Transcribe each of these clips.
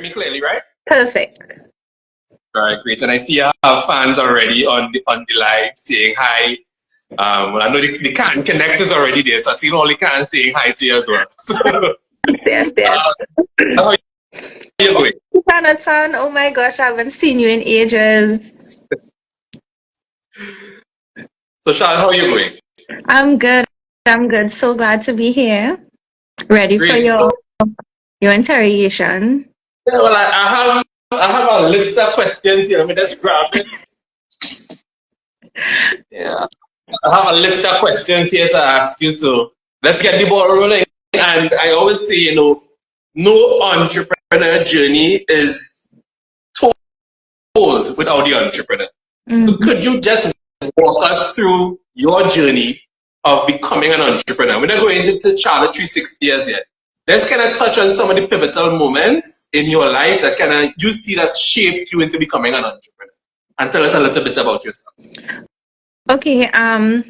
me clearly, right? Perfect. All right, great. And I see you have fans already on the live saying hi. Well, I know the can connectors already there, so I see all the cans saying hi to you as well. So, Yes, yes. how are you going? Jonathan, oh my gosh, I haven't seen you in ages. So, Charlotte, how are you going? I'm good. I'm good. So glad to be here. Ready for Great. So, your interrogation. yeah, well, I have a list of questions here. Let me just grab it. Yeah, I have a list of questions here to ask you. So, let's get the ball rolling. And I always say, no entrepreneur journey is told without the entrepreneur. So Mhm. could you just walk us through your journey of becoming an entrepreneur? We're not going into Charlott 360 years yet. Let's kind of touch on some of the pivotal moments in your life that kind of you see that shaped you into becoming an entrepreneur. And tell us a little bit about yourself. Okay, I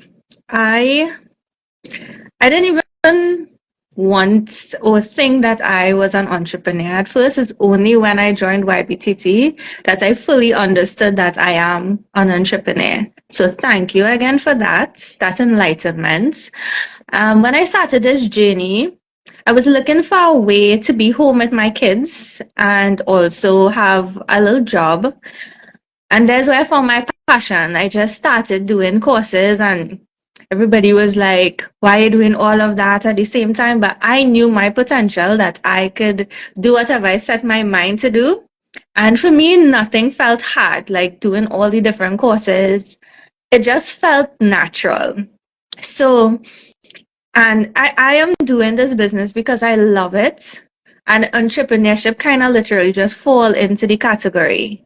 didn't even want or think that I was an entrepreneur. At first, it's only when I joined YBTT that I fully understood that I am an entrepreneur. So thank you again for that enlightenment. When I started this journey, I was looking for a way to be home with my kids and also have a little job. And that's where I found my passion. I just started doing courses and everybody was like, why are you doing all of that at the same time? But I knew my potential that I could do whatever I set my mind to do. And for me, nothing felt hard, like doing all the different courses. It just felt natural. So, and I am doing this business because I love it. And entrepreneurship kind of literally just fall into the category.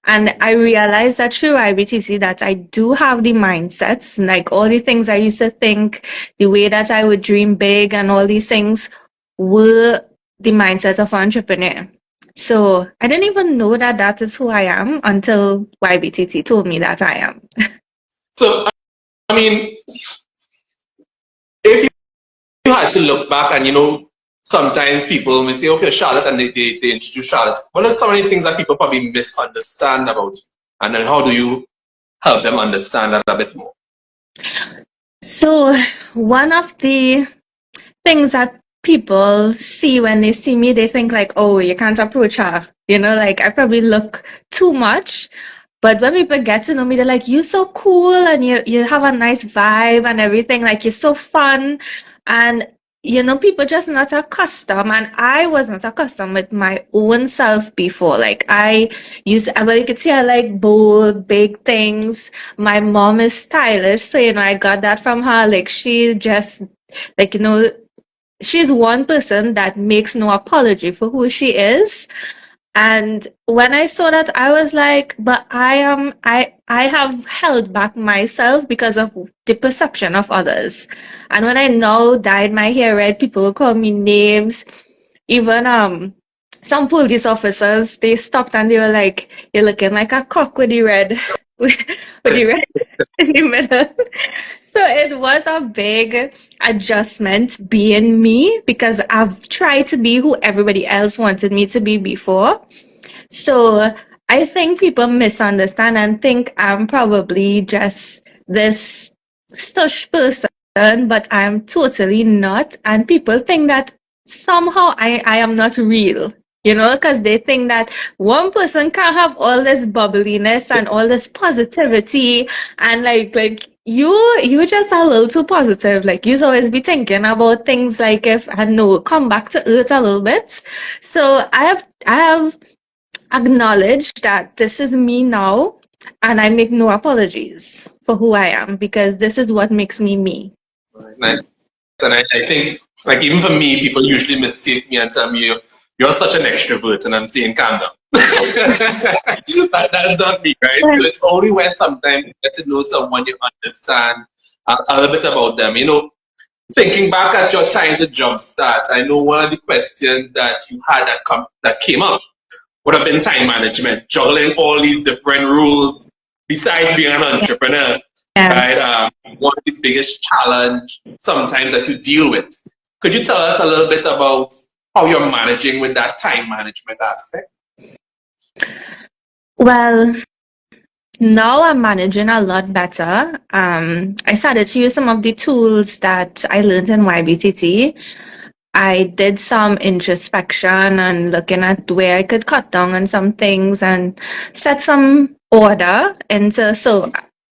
And I realized that through IBTC that I do have the mindsets, like all the things I used to think, the way that I would dream big and all these things were the mindset of an entrepreneur. So I didn't even know that that is who I am until YBTT told me that I am. So, I mean, if you had to look back and, sometimes people may say, okay, Charlotte, and they introduce Charlotte. What are some of the things that people probably misunderstand about you? And then how do you help them understand that a bit more? So one of the things that people see when they see me, they think like, oh, you can't approach her. Like I probably look too much. But when people get to know me, they're like, you're so cool and you have a nice vibe and everything. Like you're so fun. And people just not accustomed, and I was not accustomed with my own self before. Like you could see I like bold, big things. My mom is stylish, so I got that from her. Like she just like she's one person that makes no apology for who she is. And when I saw that, I was like, but I have held back myself because of the perception of others. And when I now dyed my hair red, people will call me names. Even some police officers, they stopped and they were like, you're looking like a cock with the red with the red in the middle. So it was a big adjustment being me because I've tried to be who everybody else wanted me to be before. So I think people misunderstand and think I'm probably just this stush person, but I'm totally not. And people think that somehow I am not real. Because they think that one person can have all this bubbliness and all this positivity, and like you just a little too positive. Like you always be thinking about things like if I know come back to earth a little bit. So I have acknowledged that this is me now, and I make no apologies for who I am because this is what makes me me. Nice. And I think, like, even for me, people usually mistake me and tell me, you're such an extrovert. And I'm saying, calm down. That's not me, right? So it's only when sometimes you get to know someone, you understand a little bit about them. Thinking back at your time to jumpstart, I know one of the questions that you had that came up would have been time management, juggling all these different rules besides being an entrepreneur. Yes. Right? One of the biggest challenge sometimes that you deal with. Could you tell us a little bit about how you're managing with that time management aspect? Well, now I'm managing a lot better. I started to use some of the tools that I learned in YBTT. I did some introspection and looking at where I could cut down on some things and set some order into, so,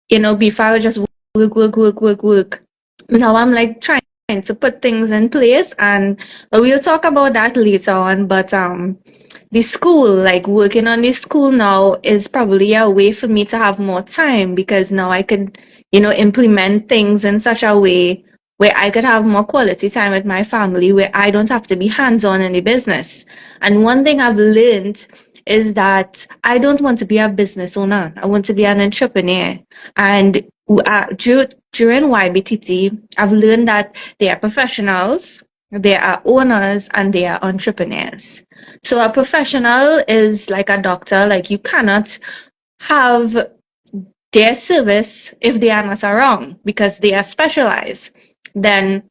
before I would just work. Now I'm like trying to put things in place, and we'll talk about that later on. But the school, like working on the school now, is probably a way for me to have more time, because now I could, implement things in such a way where I could have more quality time with my family, where I don't have to be hands-on in the business. And one thing I've learned is that I don't want to be a business owner. I want to be an entrepreneur. And during YBTT, I've learned that there are professionals, there are owners, and there are entrepreneurs. So a professional is like a doctor. Like, you cannot have their service if they are not around, because they are specialized. Then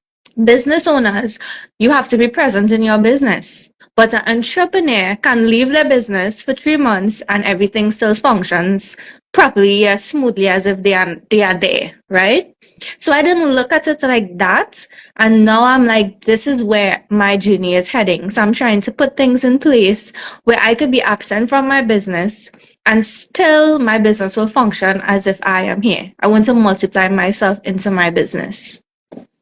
business owners, you have to be present in your business. But an entrepreneur can leave their business for 3 months and everything still functions properly, as smoothly as if they are there, right? So I didn't look at it like that. And now I'm like, this is where my journey is heading. So I'm trying to put things in place where I could be absent from my business and still my business will function as if I am here. I want to multiply myself into my business.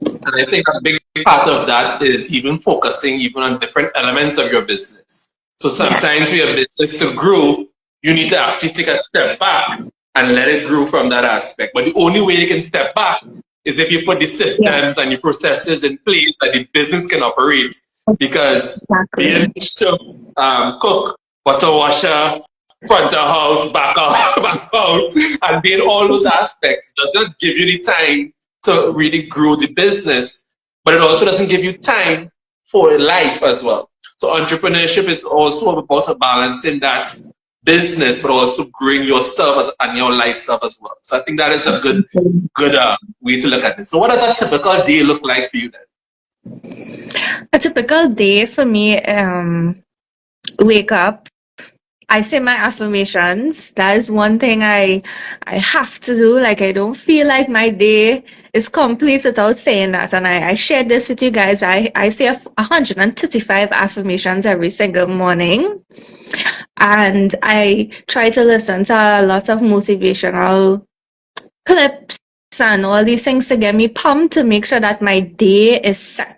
And I think a big part of that is even focusing even on different elements of your business. So Yeah. sometimes for your business to grow, you need to actually take a step back and let it grow from that aspect. But the only way you can step back is if you put the Yeah, systems and the processes in place that the business can operate. Because being exactly. a chef, cook, water washer, front of house, back of back house, and being all those aspects does not give you the time to really grow the business, but it also doesn't give you time for life as well. So entrepreneurship is also about balancing that business, but also growing yourself and your lifestyle as well. So I think that is a good way to look at it. So what does a typical day look like for you then? A typical day for me, wake up, I say my affirmations. That is one thing I have to do. Like, I don't feel like my day is complete without saying that. And I shared this with you guys. I say 135 affirmations every single morning. And I try to listen to a lot of motivational clips and all these things to get me pumped, to make sure that my day is set.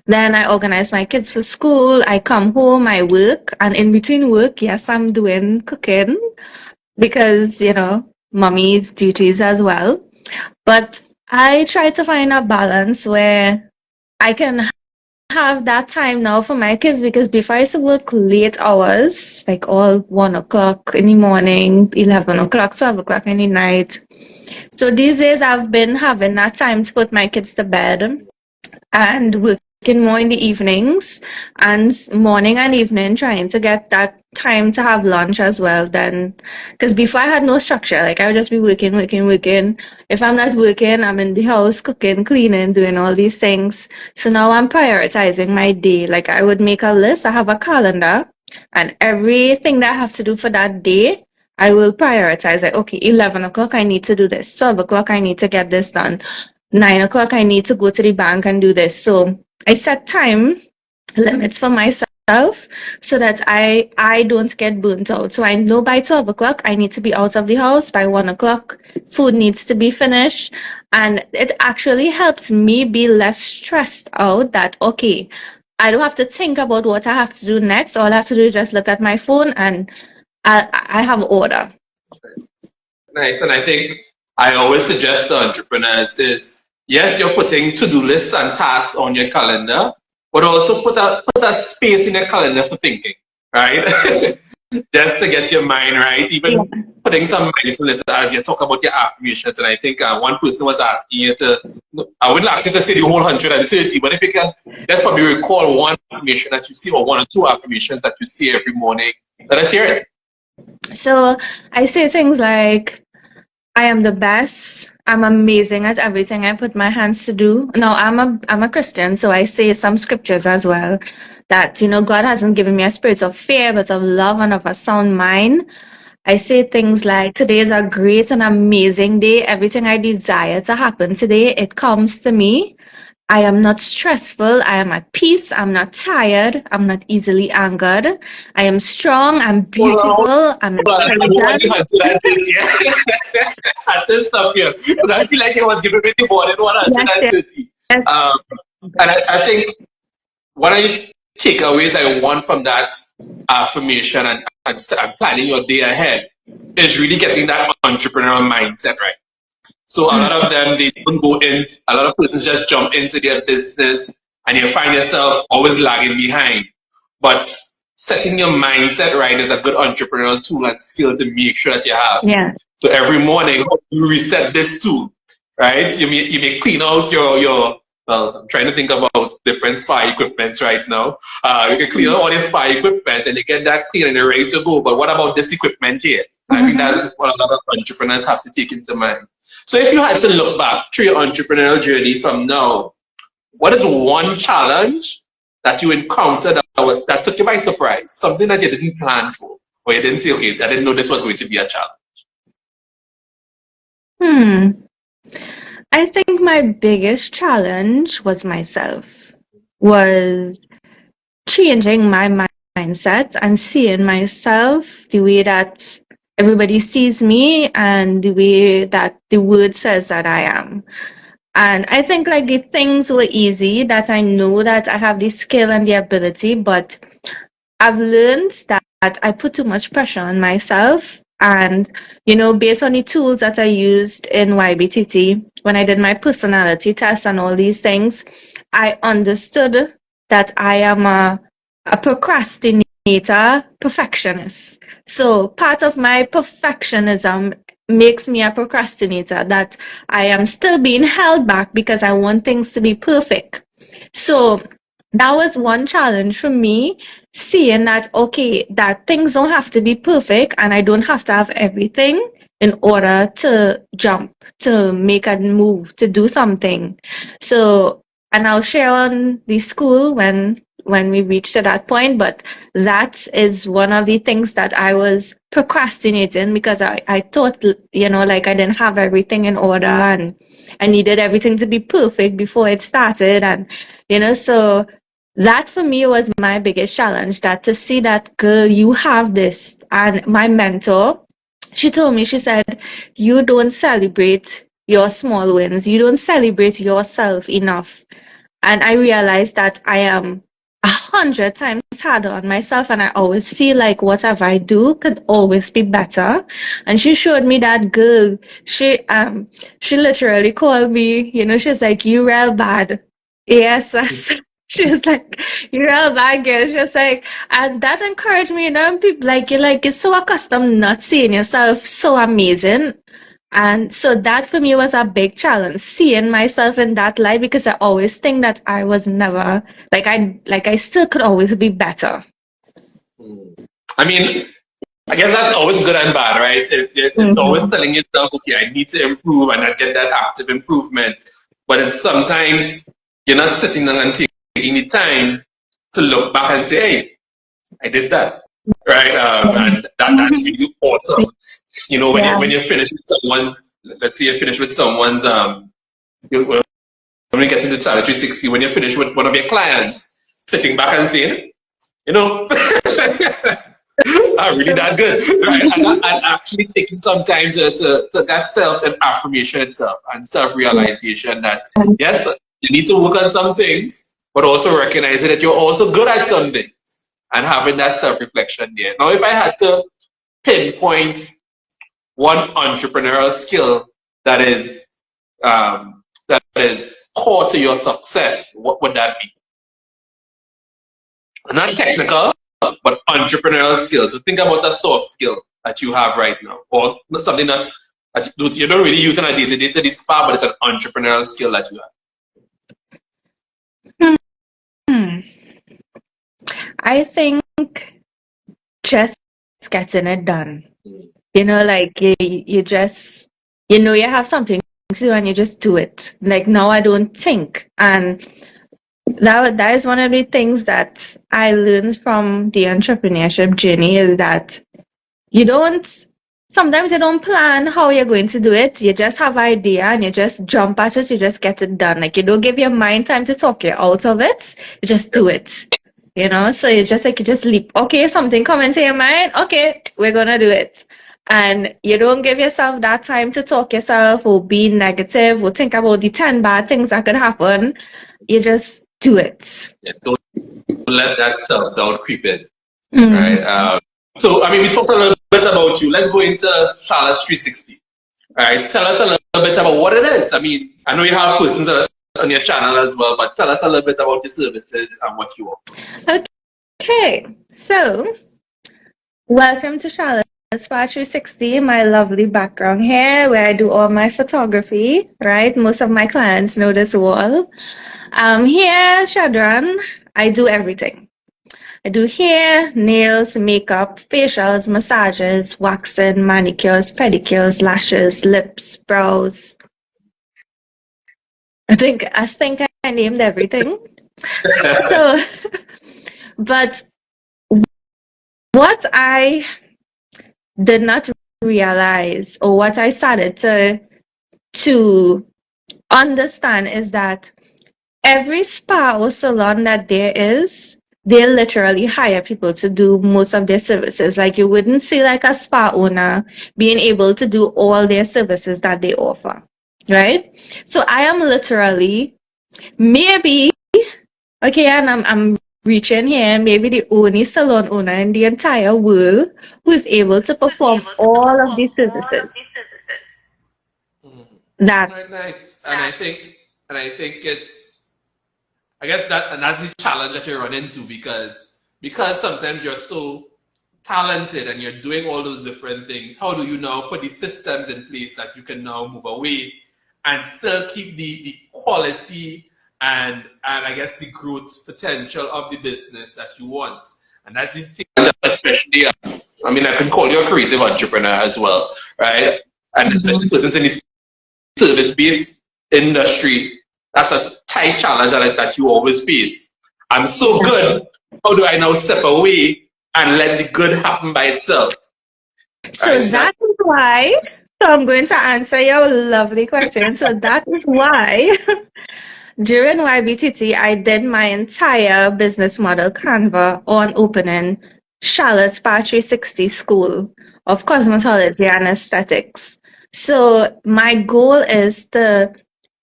Then I organize my kids for school. I come home, I work, and in between work, yes, I'm doing cooking because, mommy's duties as well. But I try to find a balance where I can have that time now for my kids, because before I used to work late hours, like all 1 o'clock in the morning, 11 o'clock, 12 o'clock in the night. So these days I've been having that time to put my kids to bed and working more in the evenings, and morning and evening trying to get that time to have lunch as well. Then, because before I had no structure, like I would just be working. If I'm not working, I'm in the house cooking, cleaning, doing all these things. So now I'm prioritizing my day. Like, I would make a list. I have a calendar, and everything that I have to do for that day, I will prioritize. Like, okay, 11 o'clock, I need to do this. 12 o'clock, I need to get this done. 9 o'clock, I need to go to the bank and do this. So I set time limits for myself so that I don't get burnt out. So I know by 12 o'clock, I need to be out of the house. By 1 o'clock, food needs to be finished. And it actually helps me be less stressed out that, okay, I don't have to think about what I have to do next. All I have to do is just look at my phone and I have order. Nice. And I think I always suggest to entrepreneurs is yes, you're putting to-do lists and tasks on your calendar, but also put a space in your calendar for thinking, right? Just to get your mind right. Yeah. Even putting some mindfulness as you talk about your affirmations. And I think one person was asking you to, I wouldn't ask you to say the whole 130, but if you can, let's probably recall one affirmation that you see, or one or two affirmations that you see every morning. Let us hear it. So I say things like, I am the best I'm amazing at everything I put my hands to do. Now I'm a Christian, so I say some scriptures as well that, God hasn't given me a spirit of fear, but of love and of a sound mind. I say things like, today is a great and amazing day. Everything I desire to happen today, it comes to me. I am not stressful. I am at peace. I'm not tired. I'm not easily angered. I am strong. I'm Hold on, hold beautiful. I'm on. I don't want you intelligent. to answer it. At this stuff here. Because I feel like it was giving me more than Yes, yes, 130. yes. And I think one of the takeaways I want from that affirmation and planning your day ahead is really getting that entrepreneurial mindset right. So a lot of them, they don't go in, a lot of persons just jump into their business and you find yourself always lagging behind. But setting your mindset right is a good entrepreneurial tool and skill to make sure that you have. Yeah. So every morning, you reset this tool, right? You may clean out your well, I'm trying to think about different spa equipments right now. You can clean out all your spa equipment and you get that clean and you're ready to go. But what about this equipment here? I think that's what a lot of entrepreneurs have to take into mind. So if you had to look back through your entrepreneurial journey from now, what is one challenge that you encountered that took you by surprise? Something that you didn't plan for, or you didn't say, okay, I didn't know this was going to be a challenge. I think my biggest challenge was myself, was changing my mindset and seeing myself the way that everybody sees me and the way that the word says that I am. And I think like the things were easy, that I know that I have the skill and the ability, but I've learned that I put too much pressure on myself. And, based on the tools that I used in YBTT, when I did my personality test and all these things, I understood that I am a procrastinator, perfectionist. So part of my perfectionism makes me a procrastinator, that I am still being held back because I want things to be perfect. So that was one challenge for me, seeing that, okay, that things don't have to be perfect and I don't have to have everything in order to jump, to make a move, to do something. So, and I'll share on the school when we reach to that point, but that is one of the things that I was procrastinating because I thought, like I didn't have everything in order and I needed everything to be perfect before it started. And, so that for me was my biggest challenge, that to see that, girl, you have this. And my mentor, she told me, she said, you don't celebrate your small wins. You don't celebrate yourself enough. And I realized that I am 100 times harder on myself, and I always feel like whatever I do could always be better. And she showed me that, girl. She literally called me, she's like, you real bad. Yes, she was like, you're real bad, girl. She was like, and that encouraged me, people you're so accustomed not seeing yourself so amazing. And so that for me was a big challenge, seeing myself in that light, because I always think that I was never I still could always be better. I mean, I guess that's always good and bad, right? It's always telling yourself, okay, I need to improve and I get that active improvement. But it's sometimes you're not sitting down and taking the time to look back and say, hey, I did that, right? And that's really awesome. When you finish with someone's, let's say you finish with someone's, when we get into Charlott 360, when you finish with one of your clients, sitting back and saying, I'm really that good, right? And actually taking some time to that self and affirmation itself and self-realization that, yes, you need to work on some things, but also recognizing that you're also good at some things and having that self-reflection there. Now, if I had to pinpoint one entrepreneurial skill that is core to your success, what would that be? Not technical, but entrepreneurial skills. So think about a soft skill that you have right now, or not something that you don't really use on a day-to-day to this spa, but it's an entrepreneurial skill that you have. I think just getting it done. You just, you have something to do and you just do it. Like now I don't think. And that is one of the things that I learned from the entrepreneurship journey is that you don't sometimes you don't plan how you're going to do it. You just have an idea and you just jump at it, you just get it done. Like you don't give your mind time to talk you out of it. You just do it. So it's just like you just leap. Okay, something come into your mind. Okay, we're gonna do it. And you don't give yourself that time to talk yourself or be negative or think about the 10 bad things that could happen. You just do it. Yeah, don't let that self-doubt creep in. Mm. Right? So, I mean, we talked a little bit about you. Let's go into Charlott's 360. Right? Tell us a little bit about what it is. I mean, I know you have persons on your channel as well, but tell us a little bit about your services and what you offer. Okay, so welcome to Charlotte. Spa 360, my lovely background here where I do all my photography, right? Most of my clients know this wall. Here, Shadran, I do everything. I do hair, nails, makeup, facials, massages, waxing, manicures, pedicures, lashes, lips, brows. I think I named everything. So, but what I did not realize, or what I started to understand, is that every spa or salon that there is, they literally hire people to do most of their services. Like you wouldn't see like a spa owner being able to do all their services that they offer, right? So I am literally maybe, okay, and I'm reaching here, maybe the only salon owner in the entire world who's able to perform all of these services. Right, nice. And I think it's, I guess that's the challenge that you run into because sometimes you're so talented and you're doing all those different things. How do you now put the systems in place that you can now move away and still keep the quality and I guess the growth potential of the business that you want? And that's the thing, especially. I mean, I can call you a creative entrepreneur as well, right? And especially persons in the service-based industry, that's a tight challenge that you always face. I'm so good. How do I now step away and let the good happen by itself? So right? That is why. So I'm going to answer your lovely question. So that is why during YBTT, I did my entire business model Canva on opening Charlotte Spa 360 School of Cosmetology and Aesthetics. So my goal is to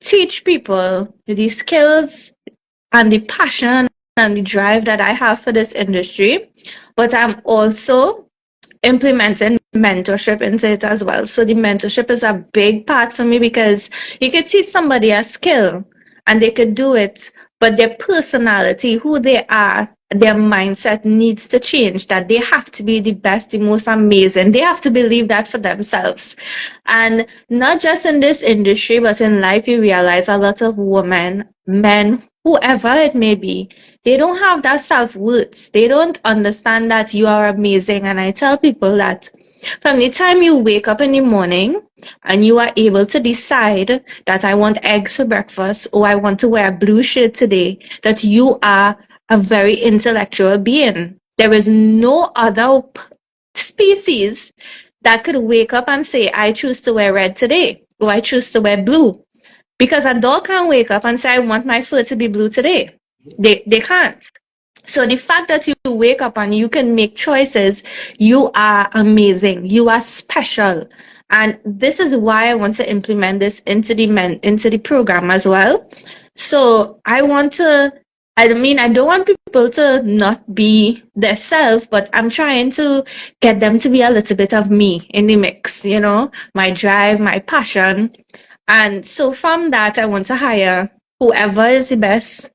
teach people the skills and the passion and the drive that I have for this industry, but I'm also implementing mentorship into it as well. So the mentorship is a big part for me because you could teach somebody a skill and they could do it, but their personality, who they are, their mindset needs to change, that they have to be the best, the most amazing. They have to believe that for themselves. And not just in this industry, but in life, you realize a lot of women, men, whoever it may be, they don't have that self-worth. They don't understand that you are amazing. And I tell people that from the time you wake up in the morning and you are able to decide that I want eggs for breakfast or I want to wear a blue shirt today, that you are a very intellectual being. There is no other species that could wake up and say, I choose to wear red today or I choose to wear blue. Because a dog can't wake up and say, I want my fur to be blue today. They can't. So the fact that you wake up and you can make choices, you are amazing. You are special. And this is why I want to implement this into the program as well. So I don't want people to not be their self, but I'm trying to get them to be a little bit of me in the mix, my drive, my passion. And so from that, I want to hire whoever is the best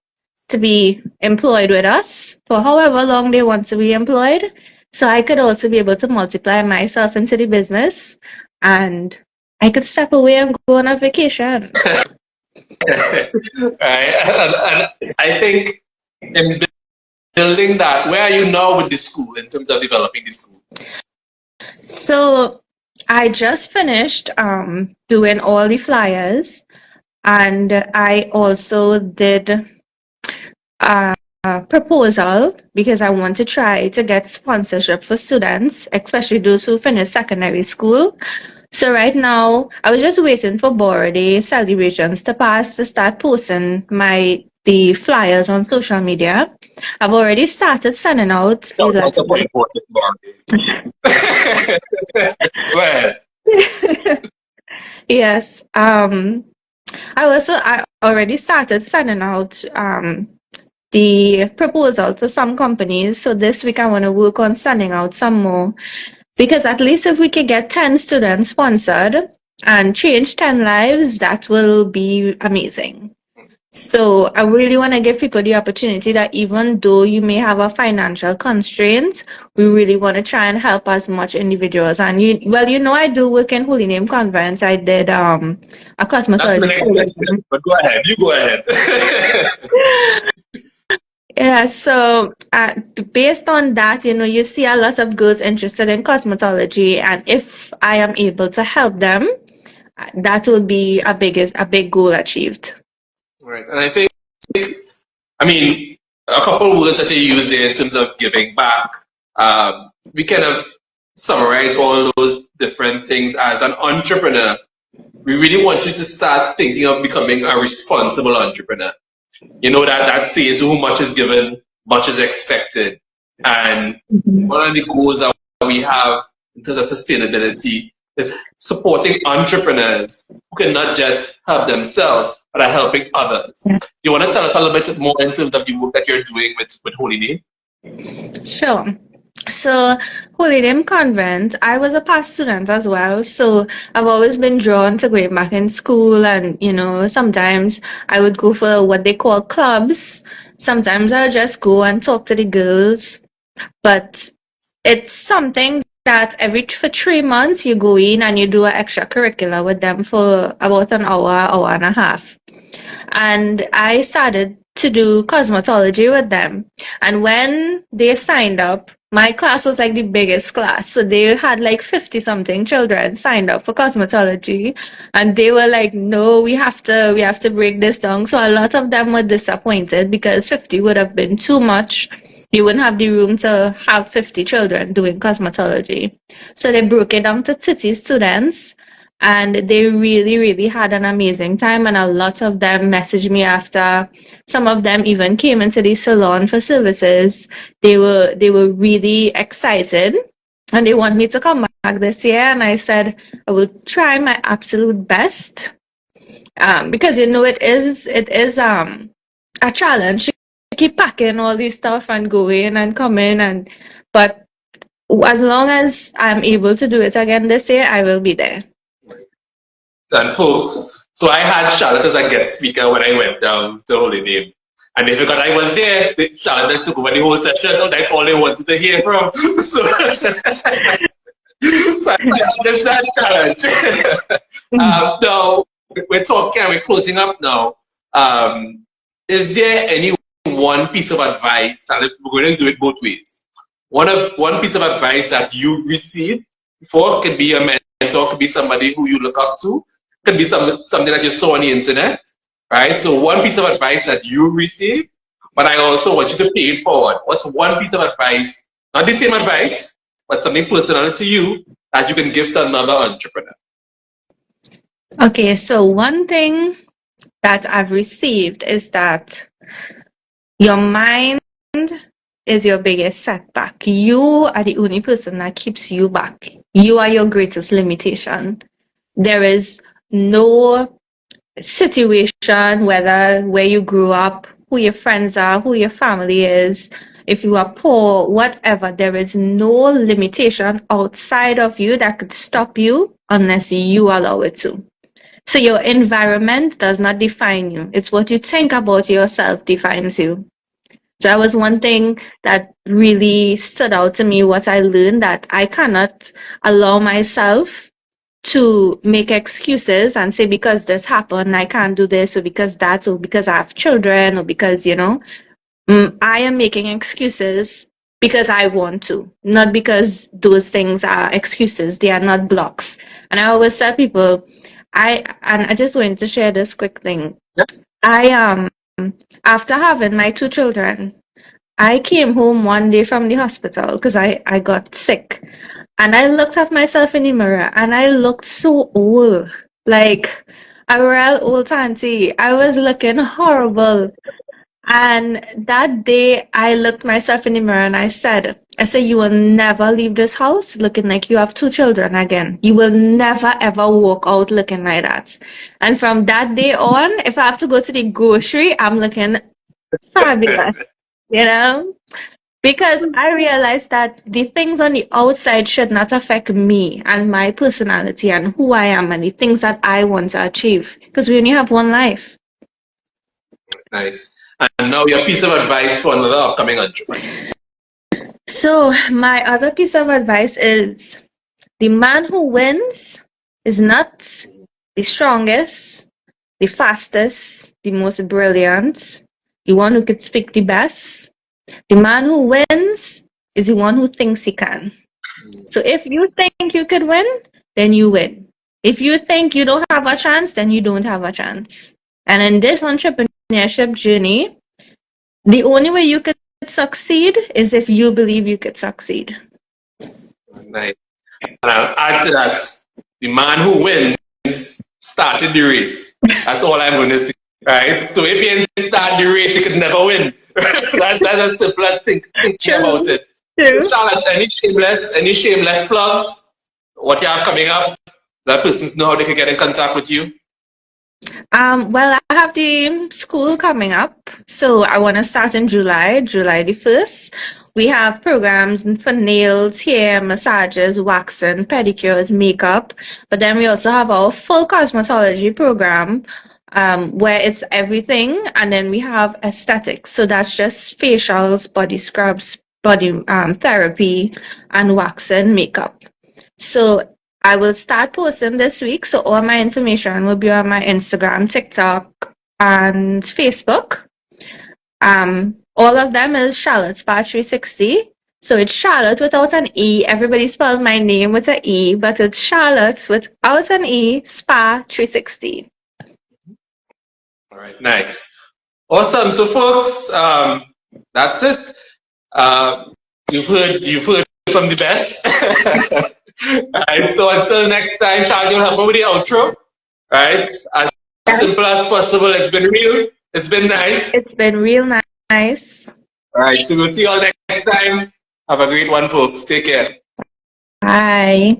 to be employed with us for however long they want to be employed. So I could also be able to multiply myself into the business and I could step away and go on a vacation. Right. And I think in building that, where are you now with the school in terms of developing the school? So I just finished doing all the flyers, and I also did a proposal because I want to try to get sponsorship for students, especially those who finish secondary school. So right now, I was just waiting for birthday celebrations to pass to start posting the flyers on social media. I've already started sending out the That's a letters. very important bargain. Well, Yes. I already started sending out the proposal to some companies. So this week I want to work on sending out some more, because at least if we could get 10 students sponsored and change 10 lives, that will be amazing. So I really want to give people the opportunity that even though you may have a financial constraint, we really want to try and help as much individuals. And I do work in Holy Name Convents. I did a that's the cosmetology next question. program. But go ahead. You go ahead. Yeah, so based on that, you see a lot of girls interested in cosmetology, and if I am able to help them, that will be a big goal achieved. Right. And I think, I mean, a couple of words that you use there in terms of giving back. We kind of summarize all those different things as an entrepreneur. We really want you to start thinking of becoming a responsible entrepreneur. You know that saying, to whom much is given, much is expected. And one of the goals that we have in terms of sustainability is supporting entrepreneurs who can not just help themselves, but are helping others. You want to tell us a little bit more in terms of the work that you're doing with Holy Name? Sure. So, Holy Name Convent, I was a past student as well. So, I've always been drawn to going back in school. And, sometimes I would go for what they call clubs. Sometimes I would just go and talk to the girls. But it's something that for 3 months you go in and you do an extracurricular with them for about an hour and a half. And I started to do cosmetology with them. And when they signed up, my class was like the biggest class. So they had like 50 something children signed up for cosmetology. And they were like, no, we have to break this down. So a lot of them were disappointed because 50 would have been too much. You wouldn't have the room to have 50 children doing cosmetology. So they broke it down to 30 students, and they really, really had an amazing time. And a lot of them messaged me after. Some of them even came into the salon for services. They were really excited, and they want me to come back this year. And I said I will try my absolute best, because it is a challenge to keep packing all this stuff and going and coming, but as long as I'm able to do it again this year, I will be there. And folks, so I had Charlott as a guest speaker when I went down to Holy Name. And they forgot I was there. Charlott just took over the whole session. Oh, that's all they wanted to hear from. So, so that's that challenge. Now, we're talking and we're closing up now. Is there any one piece of advice, and we're going to do it both ways. One piece of advice that you've received before, could be a mentor, could be somebody who you look up to, could be something that you saw on the internet, right? So one piece of advice that you received, but I also want you to pay it forward. What's one piece of advice, not the same advice, but something personal to you that you can give to another entrepreneur? Okay, so one thing that I've received is that your mind is your biggest setback. You are the only person that keeps you back. You are your greatest limitation. There is no situation, whether where you grew up, who your friends are, who your family is, if you are poor, whatever, there is no limitation outside of you that could stop you unless you allow it to. So your environment does not define you. It's what you think about yourself defines you. So that was one thing that really stood out to me, what I learned, that I cannot allow myself to make excuses and say, because this happened, I can't do this, or because that, or because I have children, or because, I am making excuses because I want to, not because those things are excuses. They are not blocks. And I always tell people, I just wanted to share this quick thing. Yeah. I after having my two children, I came home one day from the hospital because I got sick. And I looked at myself in the mirror and I looked so old, like a real old auntie. I was looking horrible. And that day I looked myself in the mirror and I said, you will never leave this house looking like you have two children again. You will never ever walk out looking like that. And from that day on, if I have to go to the grocery, I'm looking fabulous, you know? Because I realized that the things on the outside should not affect me and my personality and who I am and the things that I want to achieve. Because we only have one life. Nice. And now your piece of advice for another upcoming entrepreneur. So, my other piece of advice is the man who wins is not the strongest, the fastest, the most brilliant, the one who could speak the best. The man who wins is the one who thinks he can. So if you think you could win, then you win. If you think you don't have a chance, then you don't have a chance. And in this entrepreneurship journey, the only way you could succeed is if you believe you could succeed. Nice. And I'll add to that, the man who wins started the race. That's all I'm going to say. Right? So if you didn't start the race, you could never win. that's as simple as thinking about it. True. Charlott, any shameless plugs? What you have coming up? Let persons know how they can get in contact with you. Well, I have the school coming up, so I want to start in July the 1st. We have programs for nails, hair, massages, waxing, pedicures, makeup, but then we also have our full cosmetology program, where it's everything, and then we have aesthetics, so that's just facials, body scrubs, body therapy, and waxing, makeup. So I will start posting this week, so all my information will be on my Instagram, TikTok, and Facebook. All of them is Charlott Spa 360. So it's Charlott without an E. Everybody spelled my name with an E, but it's Charlott without an E, Spa 360. All right, nice. Awesome. So folks, that's it. You've heard from the best. Right, so until next time, Charlie, you'll help me with the outro. Right? As simple as possible. It's been real. It's been nice. It's been real nice. All right, so we'll see you all next time. Have a great one, folks. Take care. Bye.